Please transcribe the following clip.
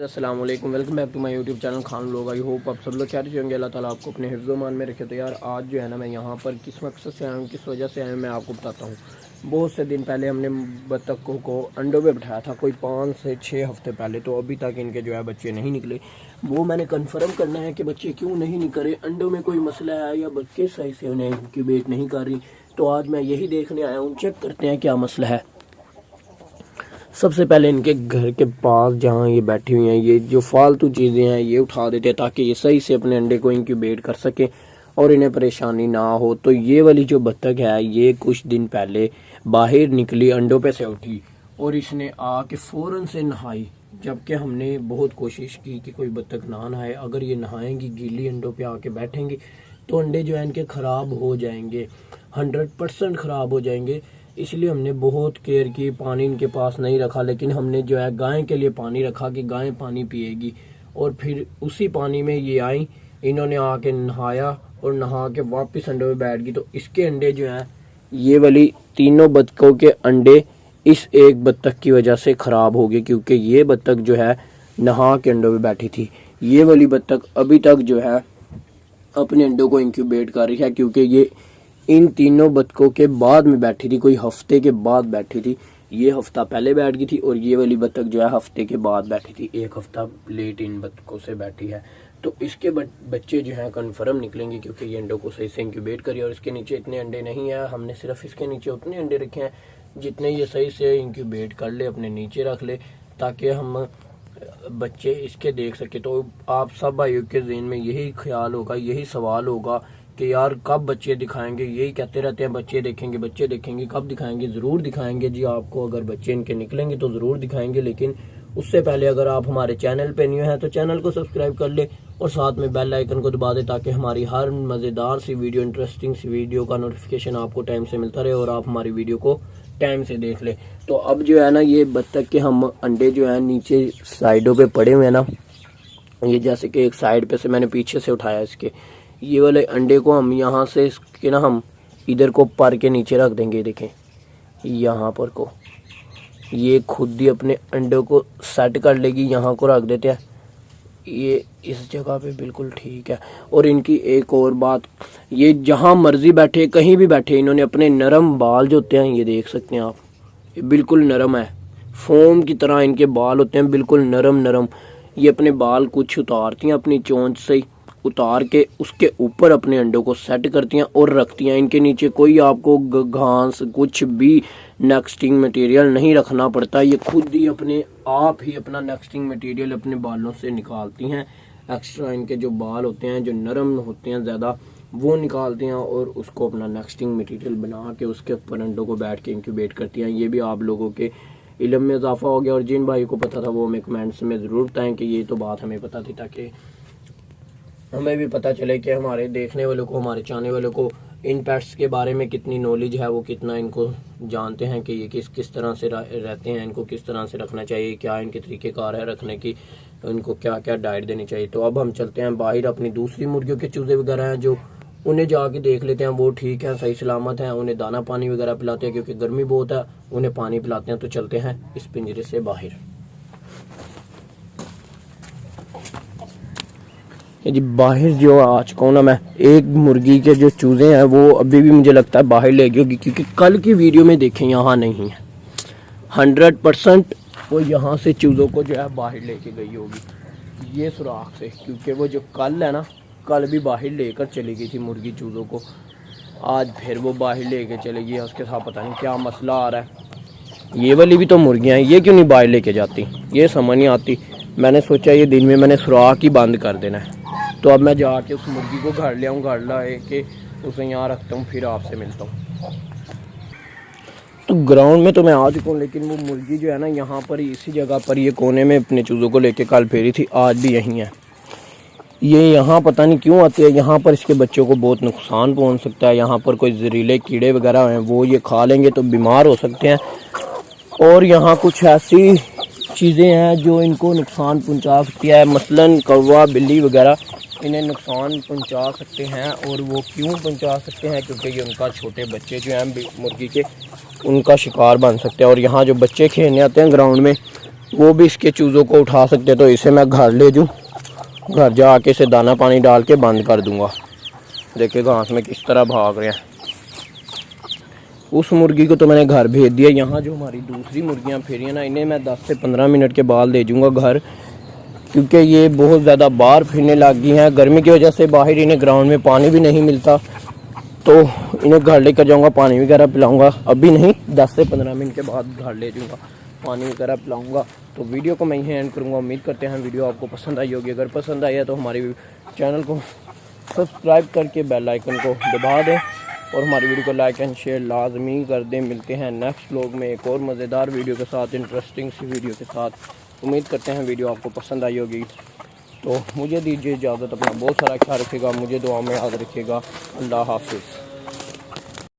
अस्सलाम वालेकुम, welcome back to my YouTube channel Khan लोग। आई होप आप सब लोग खैर से होंगे। अल्लाह ताला आपको अपने हिफ्ज़-ओ-मान में रखे। तो यार आज जो है ना, मैं यहाँ पर किस मकसद से आया हूँ, किस वजह से आया हूँ, मैं आपको बताता हूँ। बहुत से दिन पहले हमने बत्तखों को अंडों पे बिठाया था, कोई 5 से 6 हफ्ते पहले। तो अभी तक इनके जो है बच्चे नहीं निकले। वो मैंने कन्फर्म करना है कि बच्चे क्यों नहीं निकले, अंडों में कोई मसला है या बच्चे सही से उन्हें इंक्यूबेट नहीं कर रही। तो आज मैं यही देखने आया हूँ, चेक करते हैं क्या मसला है। सबसे पहले इनके घर के पास जहाँ ये बैठी हुई हैं, ये जो फालतू चीज़ें हैं ये उठा देते हैं ताकि ये सही से अपने अंडे को इंक्यूबेट कर सके और इन्हें परेशानी ना हो। तो ये वाली जो बत्तख है, ये कुछ दिन पहले बाहर निकली, अंडों पे से उठी और इसने आके फ़ौरन से नहाई। जबकि हमने बहुत कोशिश की कि कोई बत्तख ना नहाए। अगर ये नहाएंगी, गीली अंडों पे आके बैठेंगी तो अंडे जो है इनके ख़राब हो जाएंगे, 100% ख़राब हो जाएंगे। इसलिए हमने बहुत केयर की, पानी इनके पास नहीं रखा। लेकिन हमने जो है गाय के लिए पानी रखा कि गाय पानी पिएगी, और फिर उसी पानी में ये आई, इन्होंने आके नहाया और नहा के वापस अंडे में बैठ गई। तो इसके अंडे जो हैं, ये वाली तीनों बत्तखों के अंडे इस एक बत्तख की वजह से ख़राब हो गए, क्योंकि ये बत्तख जो है नहा के अंडों में बैठी थी। ये वाली बत्तख अभी तक जो है अपने अंडों को इंक्यूबेट कर रही है, क्योंकि ये इन तीनों बत्तखों के बाद में बैठी थी, कोई हफ्ते के बाद बैठी थी। ये हफ्ता पहले बैठ गई थी और ये वाली बत्तख जो है हफ्ते के बाद बैठी थी, एक हफ्ता लेट इन बत्तखों से बैठी है। तो इसके बच्चे जो हैं कन्फर्म निकलेंगे, क्योंकि ये अंडों को सही से इंक्यूबेट करिए। और इसके नीचे इतने अंडे नहीं है, हमने सिर्फ इसके नीचे उतने अंडे रखे हैं जितने ये सही से इंक्यूबेट कर ले, अपने नीचे रख ले, ताकि हम बच्चे इसके देख सके। तो आप सब भाइयों के ज़हन में यही ख्याल होगा, यही सवाल होगा कि यार कब बच्चे दिखाएंगे। यही कहते रहते हैं बच्चे देखेंगे, कब दिखाएंगे। ज़रूर दिखाएंगे जी आपको, अगर बच्चे इनके निकलेंगे तो ज़रूर दिखाएंगे। लेकिन उससे पहले अगर आप हमारे चैनल पे न्यू हैं तो चैनल को सब्सक्राइब कर ले और साथ में बेल आइकन को दबा दे, ताकि हमारी हर मज़ेदार सी वीडियो, इंटरेस्टिंग सी वीडियो का नोटिफिकेशन आपको टाइम से मिलता रहे और आप हमारी वीडियो को टाइम से देख ले। तो अब जो है ना, ये बत्तख के हम अंडे जो है नीचे साइडों पे पड़े हुए हैं ना, ये जैसे कि एक साइड पे से मैंने पीछे से उठाया इसके, ये वाले अंडे को हम यहाँ से इसके ना हम इधर को पर के नीचे रख देंगे। देखें यहाँ पर को, ये खुद ही अपने अंडों को सेट कर लेगी। यहाँ को रख देते हैं, ये इस जगह पे बिल्कुल ठीक है। और इनकी एक और बात, ये जहाँ मर्जी बैठे, कहीं भी बैठे, इन्होंने अपने नरम बाल जो होते हैं, ये देख सकते हैं आप, ये बिल्कुल नरम है, फोम की तरह इनके बाल होते हैं, बिल्कुल नरम। ये अपने बाल कुछ उतारती हैं अपनी चोंच से, उतार के उसके ऊपर अपने अंडों को सेट करती हैं और रखती हैं। इनके नीचे कोई आपको घास कुछ भी नेक्स्टिंग मटेरियल नहीं रखना पड़ता। ये खुद ही अपने आप ही अपना नेक्स्टिंग मटेरियल अपने बालों से निकालती हैं। एक्स्ट्रा इनके जो बाल होते हैं, जो नरम होते हैं ज़्यादा, वो निकालते हैं और उसको अपना नेक्स्टिंग मटेरियल बना के उसके ऊपर अंडों को बैठ के इंक्यूबेट करती हैं। ये भी आप लोगों के इल्म में इजाफा हो गया। और जिन भाई को पता था वो हमें कमेंट्स में ज़रूर बताएं कि ये तो बात हमें पता थी, ताकि हमें भी पता चले कि हमारे देखने वालों को, हमारे चाहने वालों को इन पेट्स के बारे में कितनी नॉलेज है, वो कितना इनको जानते हैं कि ये किस तरह से रहते हैं, इनको किस तरह से रखना चाहिए, क्या इनके तरीक़ेकार है रखने की, इनको क्या क्या डाइट देनी चाहिए। तो अब हम चलते हैं बाहर, अपनी दूसरी मुर्गियों के चूज़े वगैरह हैं जो, उन्हें जाके देख लेते हैं, वो ठीक है, सही सलामत हैं। उन्हें दाना पानी वगैरह पिलाते हैं, क्योंकि गर्मी बहुत है, उन्हें पानी पिलाते हैं। तो चलते हैं इस पिंजरे से बाहर। जी बाहर जो आ चुका हूँ ना मैं, एक मुर्गी के जो चूज़े हैं वो अभी भी मुझे लगता है बाहर ले गई होगी, क्योंकि कल की वीडियो में देखें यहाँ नहीं है। 100% वो यहाँ से चूज़ों को जो है बाहर लेके गई होगी, ये सुराख से, क्योंकि वो जो कल है ना, कल भी बाहर लेकर चली गई थी मुर्गी चूज़ों को, आज फिर वो बाहर लेके चली गई। उसके साथ पता नहीं क्या मसला आ रहा है। ये वाली भी तो मुर्गियाँ हैं, ये क्यों नहीं बाहर लेके जाती, ये समझ नहीं आती। मैंने सोचा ये दिन में मैंने सुराख ही बंद कर देना है। तो अब मैं जाके उस मुर्गी को घर ले आऊँ, घर लाए के उसे यहाँ रखता हूँ, फिर आपसे मिलता हूँ। तो ग्राउंड में तो मैं आ चुका हूँ, लेकिन वो मुर्गी जो है ना, यहाँ पर इसी जगह पर, ये कोने में अपने चूज़ों को लेके कल फेरी थी, आज भी यहीं है। ये यहाँ पता नहीं क्यों आती है, यहाँ पर इसके बच्चों को बहुत नुकसान पहुँच सकता है। यहाँ पर कोई जहरीले कीड़े वगैरह हैं, वो ये खा लेंगे तो बीमार हो सकते हैं। और यहाँ कुछ ऐसी चीज़ें हैं जो इनको नुकसान पहुँचा सकती है, मसलन कौवा, बिल्ली वगैरह इन्हें नुकसान पहुंचा सकते हैं। और वो क्यों पहुंचा सकते हैं, क्योंकि ये उनका छोटे बच्चे जो हैं मुर्गी के, उनका शिकार बन सकते हैं। और यहाँ जो बच्चे खेलने आते हैं ग्राउंड में, वो भी इसके चूज़ों को उठा सकते, तो इसे मैं घर ले जाऊँ, घर जाके इसे दाना पानी डाल के बंद कर दूँगा। देखिए घास में किस तरह भाग रहे हैं। उस मुर्गी को तो मैंने घर भेज दिया। यहाँ जो हमारी दूसरी मुर्गियाँ फिर हैं ना, इन्हें मैं 10 से 15 मिनट के बाद ले जाऊँगा घर, क्योंकि ये बहुत ज़्यादा बाहर फिरने लग गई हैं। गर्मी की वजह से बाहर इन्हें ग्राउंड में पानी भी नहीं मिलता, तो इन्हें घर लेकर जाऊँगा, पानी वगैरह पिलाऊँगा। अभी नहीं, 10 से 15 मिनट के बाद घर ले जाऊँगा, पानी वगैरह पिलाऊँगा। तो वीडियो को मैं यहीं एंड करूँगा। उम्मीद करते हैं वीडियो आपको पसंद आई होगी। अगर पसंद आई है तो हमारे चैनल को सब्सक्राइब करके बेल आइकन को दबा दें और हमारी वीडियो को लाइक एंड शेयर लाजमी कर दें। मिलते हैं नेक्स्ट व्लॉग में एक और मज़ेदार वीडियो के साथ, इंटरेस्टिंग सी वीडियो के साथ। उम्मीद करते हैं वीडियो आपको पसंद आई होगी। तो मुझे दीजिए इजाज़त, अपना बहुत सारा ख्याल रखिएगा, मुझे दुआ में याद रखिएगा। अल्लाह हाफिज़।